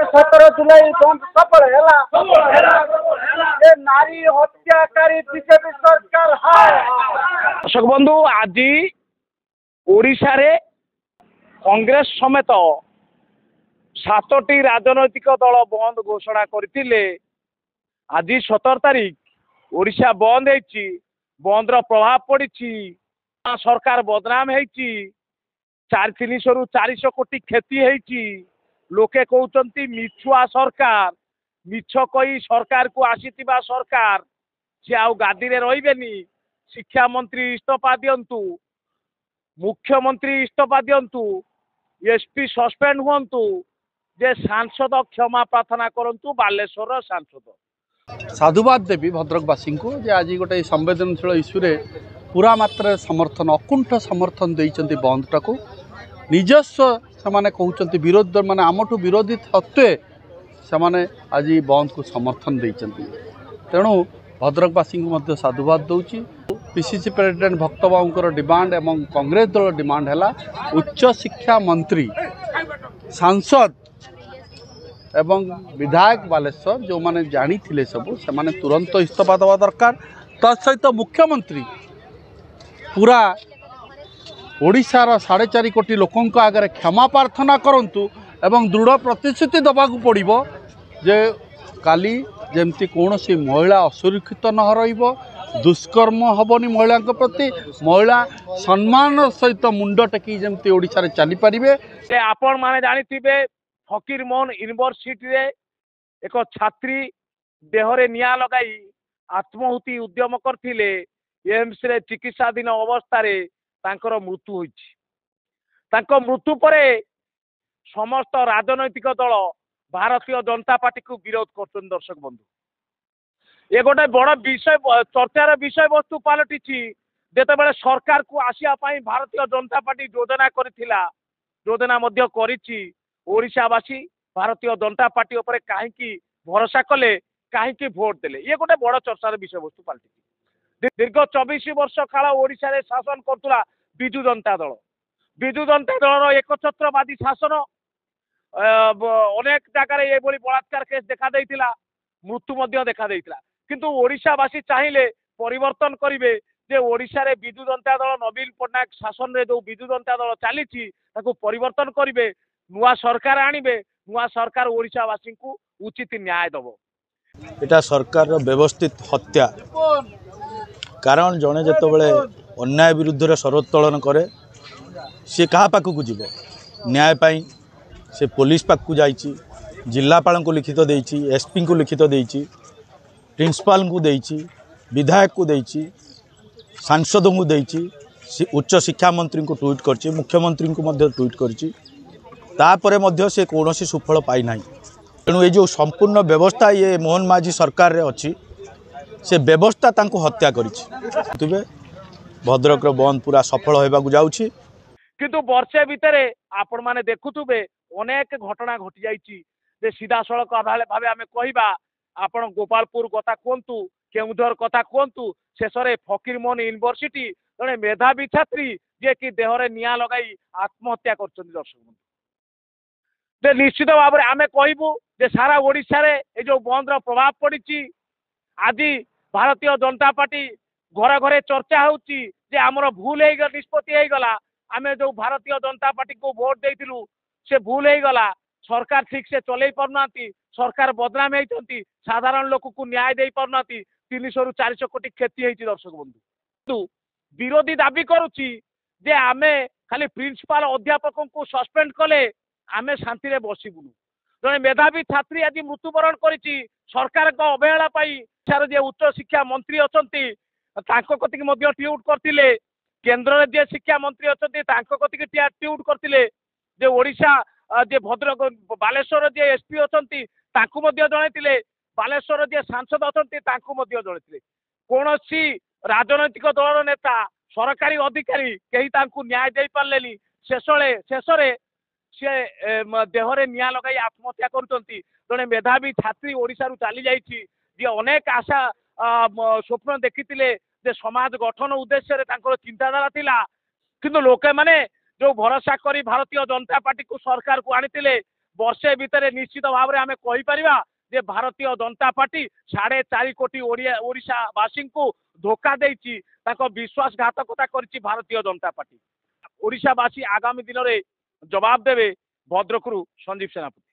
17 जुलाई बंद सफल है नारी हत्याकारी बीजेपी सरकार हाय। दर्शक बंधु आज ओडिशा रे कांग्रेस समेत 7टी राजनैतिक दल बंद घोषणा करथिले। आज 17 तारीख ओडिशा बंद है। बंद रो प्रभाव पड़ी सरकार बदनाम है। 300 रु 400 कोटी क्षति है। लोके कहते मिछुआ सरकार मिछ कही सरकार को आसीथिबा सरकार सी आउ गादी रे रहिबेनी। शिक्षा मंत्री इस्तीफा दियंतु, मुख्यमंत्री इस्तीफा दियंतु, एसपी सस्पेंड हुंतु, जे सांसद क्षमा प्रार्थना करंतु। बालेश्वर सांसद साधुवाद देवी भद्रकवासी को जे आज गोटे संवेदनशील इश्यू रे पूरा मात्रा समर्थन अकुंठ समर्थन देइचंती बंद टाको। निजस्व से कहते विरोध माने आमठू विरोधी सत्वे से आज बंद को समर्थन देइचंती। तेणु भद्रकवासी को साधुवाद दूची। पीसीसी प्रेसिडेंट भक्त बाबूर डिमांड एवं कांग्रेस दल डिमांड है उच्च शिक्षा मंत्री सांसद एवं विधायक बालेश्वर जो माने जानी थिले सबू से माने तुरंत इस्तीफा देवा दरकार। तत्सहित मुख्यमंत्री पूरा ओडिशार 4.5 कोटी लोकों आगे क्षमा प्रार्थना करंतु एवं दृढ़ प्रतिश्रुति दबाकू पड़िबो जे काली जेमती कौनसी महिला असुरक्षित न रहिबो, दुष्कर्म हबनी महिला प्रति, महिला सम्मान सहित मुंड टेकी जेमती ओडिशा रे चली परिबे। आपण माने जानिथिबे फकीर मोहन यूनिवर्सिटी रे एक छात्री देहरे निया लगाई आत्महुति उद्यम करथिले। एम्स रे चिकित्साधीन अवस्था रे तांकर मृत्यु होइछि। तांको मृत्यु परे समस्त राजनैतिक दल भारतीय जनता पार्टी को विरोध करछन। दर्शक बंधु ये गोटे बड़ विषय चर्चार विषय वस्तु पलटि जेतेबेले सरकार को आसिया पाई भारतीय जनता पार्टी योजना करथिला। योजना मध्य करिछि। ओडिशावासी भारतीय जनता पार्टी उपरे काहेकि भरोसा कले, काहेकि भोट देले, ये गोटे बड़ चर्चार विषय वस्तु पलटि। दीर्घ 24 वर्ष काल ओडिशा रे शासन करतुला बिजु जनता दल। बिजु जनता दल एकछत्रवादी शासन अनेक जगह ये बलात्कार केस देखा देइतिला, मृत्यु मध्य देखा देइतिला। किंतु ओडिशावासी चाहिए परिवर्तन करिवे जे ओडिशा रे बिजु जनता दल नवीन पट्टनायक शासन रे जो बिजु जनता दल चलीछि ताको परिवर्तन करिवे, नुआ सरकार आनिबे। नुआ सरकार ओडिशावासी को उचित न्याय दबो। एटा सरकार व्यवस्थित हत्या। कारण जड़े जितेबाला अन्याय विरुद्ध स्वरोत्तोलन करे सी क्या पाखक जीव न्याय पाई से पुलिस पाखक जाइए, जिलापाल को लिखित देइछि, एसपी को लिखित देइछि, प्रिंसिपाल को देइछि, विधायक को देइछि, सांसद को देइछि, उच्च शिक्षा मंत्री को ट्वीट करछि, मुख्यमंत्री को मध्य ट्वीट करछि। तापरे मध्य से कौन सुफल पाई ना। तेणु ये जो संपूर्ण व्यवस्था ये मोहन माझी सरकार रे अच्छी से व्यवस्था तांको हत्या करिछि। भद्रक बंद पूरा सफल होगा जाउछि। किंतु वर्षे भितर आपण माने देखुथुबे अनेक घटना घटी जाइछि जे सीधा सड़क भाव आम कहवा आपण गोपालपुर कथा कहतु, केउझर कथा कहतु, शेष में फकीर मोहन यूनिवर्सिटी जड़े मेधावी छात्री जे कि देहरे निया लगाई आत्महत्या करछन। दर्शक निश्चित भाव में आम कहबू जे सारा ओडिशा रे ए जो बंद रो प्रभाव पड़ी। आज भारतीय जनता पार्टी घरे घरे चर्चा होउची जे आमर भूल हो निष्पत्ति हो गला। आमे जो भारतीय जनता पार्टी को वोट देइथिलु से भूल हो गला। सरकार ठीक से चलई पारनाती, सरकार बदनाम होती, साधारण लोक को न्याय दे पारनाती। 300 रु 400 कोटी क्षति होती। दर्शक बंधु विरोधी दाबी करुच्ची जे आमे खाली प्रिंसिपाल अध्यापकों को सस्पेंड कले आमे शांति रे बसिबुनु। जड़े मेधावी छात्री आज मृत्युवरण करिछि सरकार को अवहेला पाई। जे उच्च शिक्षा मंत्री अछंती तांको कतिक मध्य ट्वीट करथिले, केंद्र रे जे शिक्षा मंत्री अछंती तांको कतिक ट्वीट करथिले, जे ओडिशा जे भद्रक बालेश्वर जे एसपी अछंती तांको मध्य जणाइथिले, बालेश्वर जे सांसद अछंती तांको मध्य जणाइथिले। कोनोसी राजनैतिक दलर नेता सरकारी अधिकारी केही तांको न्याय दे पारलेनी। शेषरे से देहरे निया लगाई आत्महत्या करुचंती। जड़े मेधावी छात्री ओडिशा चली जाइछि जे अनेक आशा स्वप्न देखिथिले जे समाज गठन उद्देश्य चिंताधारा थिला। किंतु लोके माने जो भरोसा करी भारतीय जनता पार्टी को सरकार को आनी ବର୍ଷେ ଭିତରେ ନିଶ୍ଚିତ ଭାବରେ ଆମେ କହିପାରିବା ଯେ ଭାରତୀୟ ଜନତା ପାର୍ଟି 4.5 କୋଟି ଓଡ଼ିଶାବାସୀଙ୍କୁ ଧୋକା ଦେଇଛି, ତାଙ୍କ ବିଶ୍ୱାସଘାତକତା କରିଛି ଭାରତୀୟ ଜନତା ପାର୍ଟି। ଓଡ଼ିଶାବାସୀ ଆଗାମୀ ଦିନରେ ଜବାବ ଦେବେ। ଭଦ୍ରକରୁ ସନ୍ଦୀପ ସେନାପତି।